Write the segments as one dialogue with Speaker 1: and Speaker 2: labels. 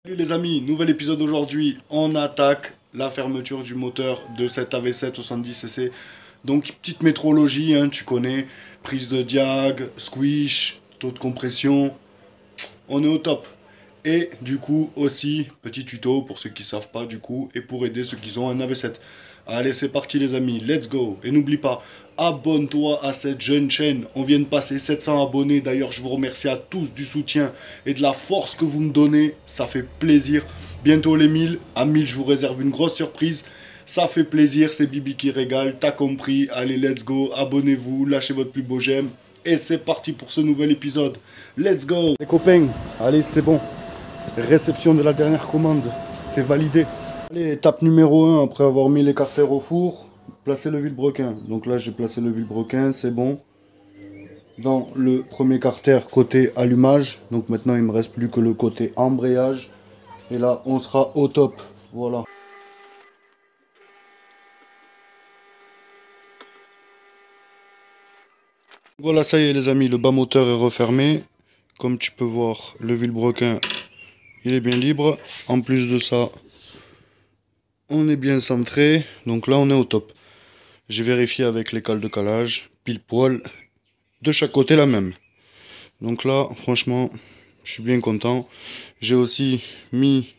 Speaker 1: Salut les amis, nouvel épisode aujourd'hui. On attaque la fermeture du moteur de cette AV7 70cc. Donc petite métrologie, hein, tu connais, prise de diag, squish, taux de compression, on est au top. Et du coup aussi, petit tuto pour ceux qui savent pas du coup, et pour aider ceux qui ont un AV7. Allez, c'est parti les amis, let's go. Et n'oublie pas, abonne-toi à cette jeune chaîne. On vient de passer 700 abonnés. D'ailleurs, je vous remercie à tous du soutien et de la force que vous me donnez. Ça fait plaisir. Bientôt les 1000. À 1000, je vous réserve une grosse surprise. Ça fait plaisir, c'est Bibi qui régale. T'as compris. Allez, let's go. Abonnez-vous, lâchez votre plus beau j'aime. Et c'est parti pour ce nouvel épisode. Let's go. Les copains, allez, c'est bon. Réception de la dernière commande. C'est validé. Allez, étape numéro 1, après avoir mis les carters au four, placer le vilebrequin. Donc là, j'ai placé le vilebrequin, c'est bon. Dans le premier carter, côté allumage. Donc maintenant, il me reste plus que le côté embrayage. Et là, on sera au top. Voilà. Voilà, ça y est les amis, le bas moteur est refermé. Comme tu peux voir, le vilebrequin, il est bien libre. En plus de ça, on est bien centré. Donc là, on est au top. J'ai vérifié avec les cales de calage, pile poil, de chaque côté la même. Donc là, franchement, je suis bien content. J'ai aussi mis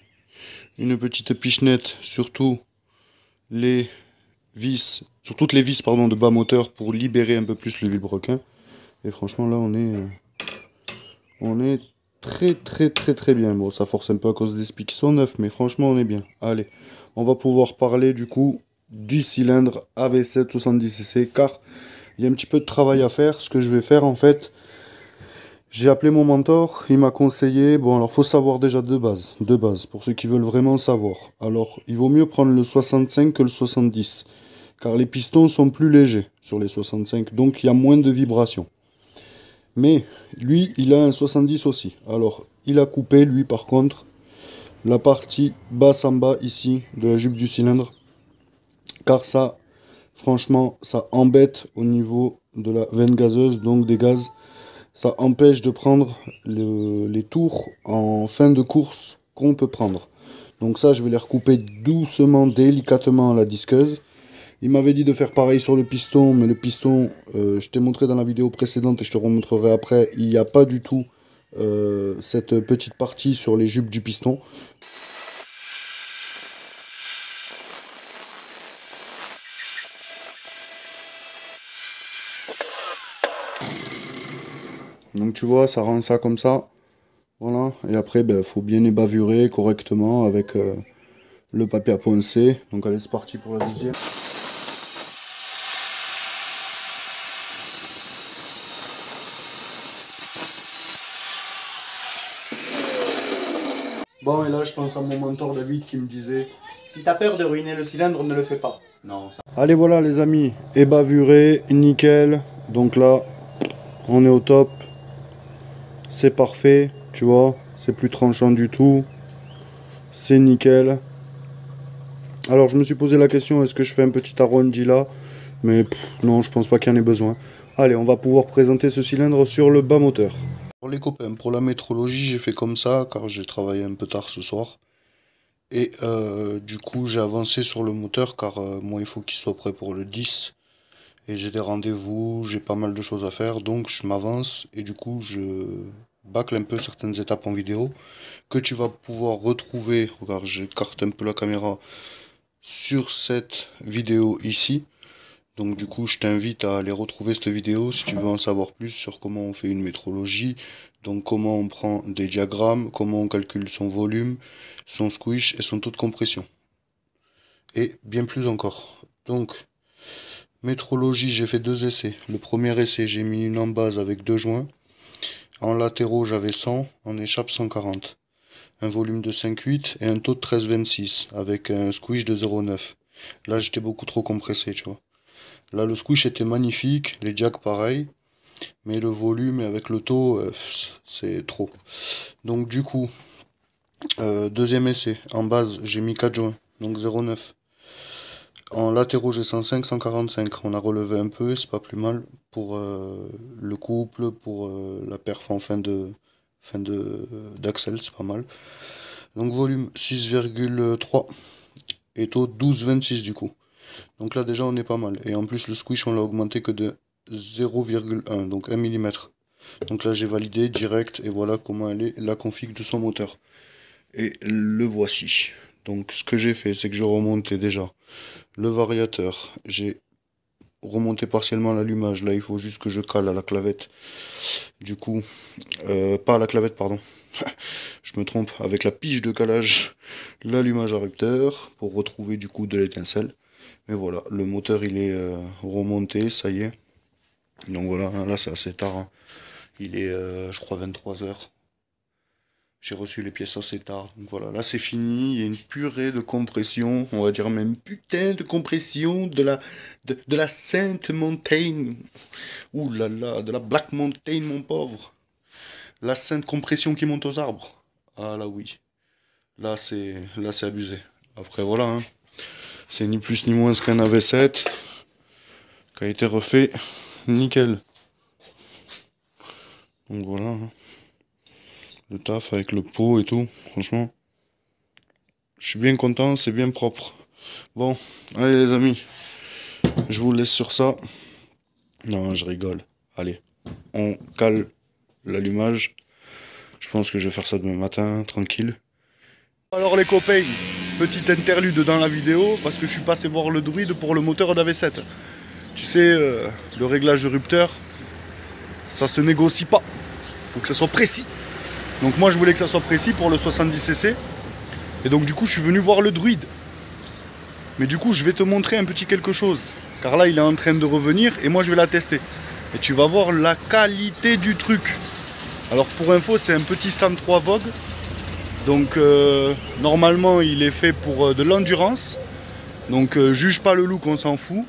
Speaker 1: une petite pichenette sur tous les sur toutes les vis pardon, de bas moteur pour libérer un peu plus le vilebrequin. Et franchement, là, on est très bien. Bon, ça force un peu à cause des spies qui sont neufs, mais franchement, on est bien. Allez, on va pouvoir parler du coup du cylindre AV7 70cc car il y a un petit peu de travail à faire. Ce que je vais faire en fait, j'ai appelé mon mentor, il m'a conseillé, bon alors faut savoir déjà de base, pour ceux qui veulent vraiment savoir. Alors, il vaut mieux prendre le 65 que le 70, car les pistons sont plus légers sur les 65, donc il y a moins de vibrations. Mais, lui, il a un 70 aussi. Alors, il a coupé, lui par contre, la partie basse en bas ici, de la jupe du cylindre, car ça, franchement, ça embête au niveau de la veine gazeuse, donc des gaz. Ça empêche de prendre les tours en fin de course qu'on peut prendre. Donc ça, je vais les recouper doucement, délicatement à la disqueuse. Il m'avait dit de faire pareil sur le piston, mais le piston, je t'ai montré dans la vidéo précédente et je te remontrerai après, il n'y a pas du tout cette petite partie sur les jupes du piston. Donc tu vois, ça rend ça comme ça. Voilà. Et après, il faut bien ébavurer correctement avec le papier à poncer. Donc allez, c'est parti pour la deuxième. Bon, et là, je pense à mon mentor David qui me disait, si t'as peur de ruiner le cylindre, ne le fais pas. Non, ça... Allez, voilà les amis, ébavuré, nickel. Donc là, on est au top. C'est parfait, tu vois. C'est plus tranchant du tout. C'est nickel. Alors, je me suis posé la question, est-ce que je fais un petit arrondi là? Mais non, je pense pas qu'il y en ait besoin. Allez, on va pouvoir présenter ce cylindre sur le bas moteur. Pour les copains, pour la métrologie, j'ai fait comme ça, car j'ai travaillé un peu tard ce soir. Et du coup, j'ai avancé sur le moteur, car moi, il faut qu'il soit prêt pour le 10. Et j'ai des rendez-vous, j'ai pas mal de choses à faire, donc je m'avance. Et du coup, je bâcle un peu certaines étapes en vidéo, que tu vas pouvoir retrouver, regarde, j'écarte un peu la caméra, sur cette vidéo ici. Donc du coup, je t'invite à aller retrouver cette vidéo si tu veux en savoir plus sur comment on fait une métrologie, donc comment on prend des diagrammes, comment on calcule son volume, son squish et son taux de compression. Et bien plus encore. Donc, métrologie, j'ai fait deux essais. Le premier essai, j'ai mis une embase avec deux joints. En latéraux, j'avais 100, en échappe 140. Un volume de 5,8 et un taux de 13,26 avec un squish de 0,9. Là, j'étais beaucoup trop compressé, tu vois. Là, le squish était magnifique, les jacks pareil, mais le volume avec le taux, c'est trop. Donc du coup, deuxième essai, en base, j'ai mis 4 joints, donc 0,9. En latéraux, j'ai 105, 145. On a relevé un peu, c'est pas plus mal pour le couple, pour la perf en fin de d'axel, c'est pas mal. Donc volume 6,3 et taux 12,26 du coup. Donc là déjà on est pas mal. Et en plus le squish on l'a augmenté que de 0,1, donc 1 mm. Donc là j'ai validé direct et voilà comment elle est la config de son moteur. Et le voici. Donc ce que j'ai fait c'est que je remontais déjà le variateur. J'ai remonté partiellement l'allumage. Là il faut juste que je cale à la clavette. Du coup, pas à la clavette pardon. Je me trompe, avec la pige de calage, l'allumage à rupteur pour retrouver du coup de l'étincelle. Mais voilà, le moteur il est remonté, ça y est. Donc voilà, là c'est assez tard. Hein. Il est, je crois, 23 h. J'ai reçu les pièces assez tard. Donc voilà, là c'est fini. Il y a une purée de compression. On va dire même putain de compression de la Sainte Mountain. Ouh là là, de la Black Mountain, mon pauvre. La sainte compression qui monte aux arbres. Ah là oui. Là c'est abusé. Après voilà. Hein. C'est ni plus ni moins qu'un AV7. Qui a été refait. Nickel. Donc voilà. Hein. Le taf avec le pot et tout. Franchement. Je suis bien content. C'est bien propre. Bon. Allez les amis. Je vous laisse sur ça. Non je rigole. Allez. On cale l'allumage. Je pense que je vais faire ça demain matin. Tranquille. Alors les copains, petite interlude dans la vidéo parce que je suis passé voir le druide pour le moteur d'AV7. Tu sais, le réglage de rupteur, ça se négocie pas. Faut que ça soit précis. Donc moi je voulais que ça soit précis pour le 70cc. Et donc du coup je suis venu voir le druide. Mais du coup je vais te montrer un petit quelque chose. Car là il est en train de revenir et moi je vais la tester. Et tu vas voir la qualité du truc. Alors pour info c'est un petit 103 Vogue. Donc normalement il est fait pour de l'endurance. Donc juge pas le look, on s'en fout.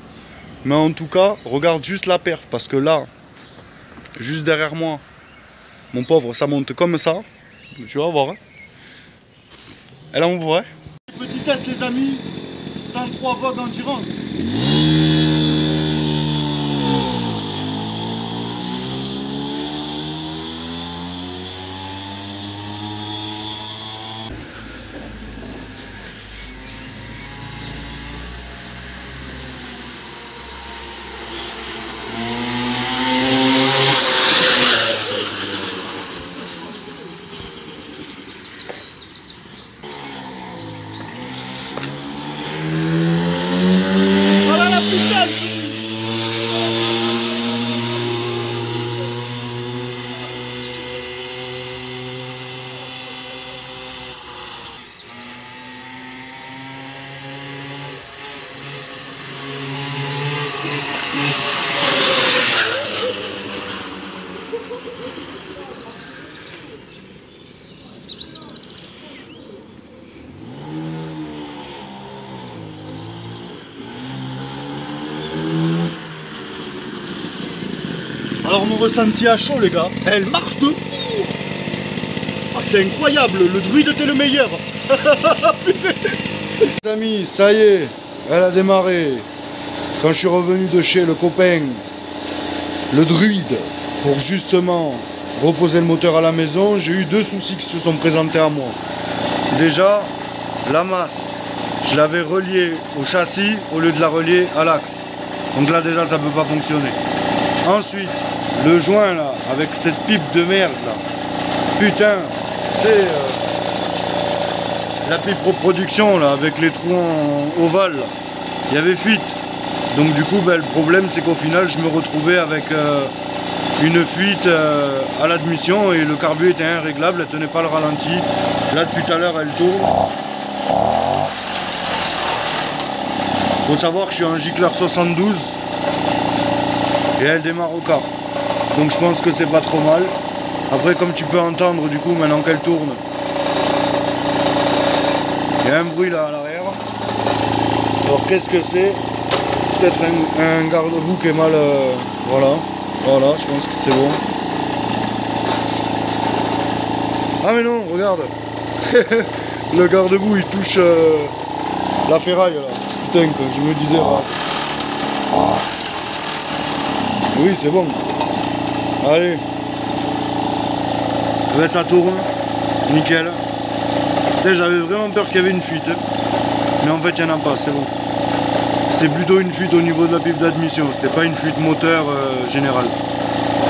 Speaker 1: Mais en tout cas, regarde juste la perf. Parce que là, juste derrière moi, mon pauvre, ça monte comme ça. Tu vas voir. Hein. Elle envoie. Petit test les amis. 103 Vogue endurance. Alors mon ressenti à chaud les gars, elle marche de fou. Oh, c'est incroyable, le druide était le meilleur. Les amis, ça y est, elle a démarré. Quand je suis revenu de chez le copain, le druide, pour justement reposer le moteur à la maison, j'ai eu deux soucis qui se sont présentés à moi. Déjà, la masse, je l'avais reliée au châssis au lieu de la relier à l'axe. Donc là déjà ça ne peut pas fonctionner. Ensuite, le joint là, avec cette pipe de merde là. Putain, c'est la pipe reproduction là, avec les trous en ovale là. Il y avait fuite. Donc du coup, ben, le problème c'est qu'au final, je me retrouvais avec une fuite à l'admission et le carbu était irréglable, elle tenait pas le ralenti. Là depuis tout à l'heure, elle tourne. Faut savoir que je suis un gicleur 72 et elle démarre au quart. Donc je pense que c'est pas trop mal. Après comme tu peux entendre du coup maintenant qu'elle tourne, il y a un bruit là à l'arrière. Alors qu'est-ce que c'est? Peut-être un garde-boue qui est mal... voilà, je pense que c'est bon. Ah mais non, regarde. Le garde-boue il touche la ferraille là. Putain, que je me disais... Oui, c'est bon. Allez. Ouais, ça tourne. Nickel. sais, j'avais vraiment peur qu'il y avait une fuite. Hein. Mais en fait, il n'y en a pas, c'est bon. C'était plutôt une fuite au niveau de la pipe d'admission. C'était pas une fuite moteur générale.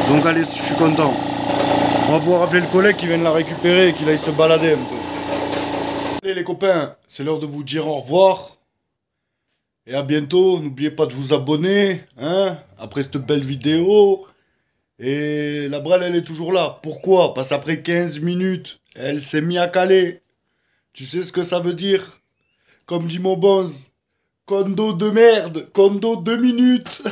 Speaker 1: Donc allez, je suis content. On va pouvoir appeler le collègue qui vient de la récupérer et qu'il aille se balader un peu. Allez les copains, c'est l'heure de vous dire au revoir. Et à bientôt. N'oubliez pas de vous abonner. Hein, après cette belle vidéo. Et la brêle, elle est toujours là. Pourquoi? Parce qu'après 15 minutes, elle s'est mise à caler. Tu sais ce que ça veut dire? Comme dit mon bonze. Condo de merde, condo 2 minutes.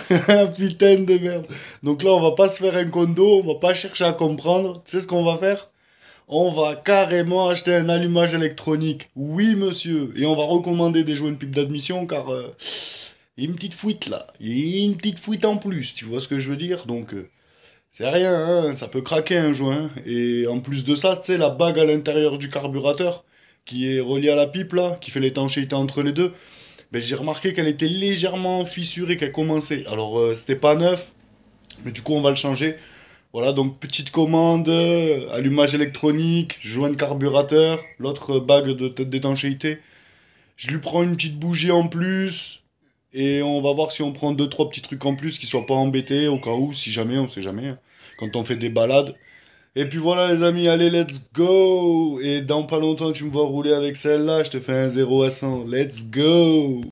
Speaker 1: Putain de merde. Donc là, on va pas se faire un condo, on va pas chercher à comprendre. Tu sais ce qu'on va faire? On va carrément acheter un allumage électronique. Oui, monsieur. Et on va recommander des joints de pipe d'admission car il y a une petite fuite là. Il y a une petite fuite en plus, tu vois ce que je veux dire? Donc, c'est rien, hein, ça peut craquer un joint. Et en plus de ça, tu sais, la bague à l'intérieur du carburateur qui est reliée à la pipe là, qui fait l'étanchéité entre les deux. Ben, j'ai remarqué qu'elle était légèrement fissurée, qu'elle commençait. Alors, c'était pas neuf, mais du coup, on va le changer. Voilà, donc petite commande, allumage électronique, joint de carburateur, l'autre bague d'étanchéité. Je lui prends une petite bougie en plus, et on va voir si on prend deux trois petits trucs en plus qui soient pas embêtés, au cas où, si jamais, on sait jamais, hein, quand on fait des balades. Et puis voilà les amis, allez, let's go! Et dans pas longtemps, tu me vois rouler avec celle-là, je te fais un 0 à 100. Let's go!